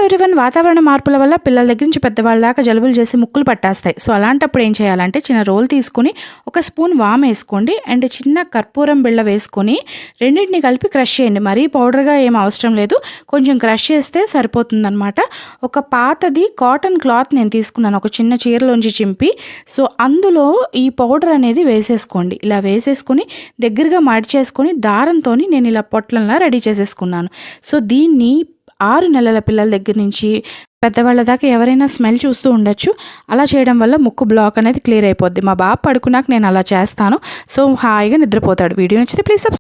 Everyone, వాతావరణ మార్పుల వల్ల పిల్లల దగ్గర నుంచి పెద్దవాళ్ళ దాకా జలుబులు చేసి ముక్కులు పట్టేస్తాయి. సో అలాంటప్పుడు ఏం చేయాలంటే చిన్న రోల్ తీసుకొని ఒక స్పూన్ వామ్ వేసుకోండి అండ్ చిన్న కర్పూరం బిళ్ళ వేసుకొని రెండింటిని కలిపి క్రష్ చేయండి. మరీ పౌడర్గా ఏం అవసరం లేదు, కొంచెం క్రష్ చేస్తే సరిపోతుందన్నమాట. ఒక పాతది కాటన్ క్లాత్ నేను తీసుకున్నాను, ఒక చిన్న చీరలోంచి చింపి. సో అందులో ఈ పౌడర్ అనేది వేసేసుకోండి. ఇలా వేసేసుకొని దగ్గరగా మడిచేసుకొని దారంతో నేను ఇలా పొట్లంలా రెడీ చేసేసుకున్నాను. సో దీన్ని 6 నెలల పిల్లల దగ్గర నుంచి పెద్దవాళ్ళ దాకా ఎవరైనా స్మెల్ చూస్తూ ఉండొచ్చు. అలా చేయడం వల్ల ముక్కు బ్లాక్ అనేది క్లియర్ అయిపోద్ది. మా బాబు పడుకున్నాక నేను అలా చేస్తాను. సో హాయిగా నిద్రపోతాడు. వీడియో నచ్చితే ప్లీజ్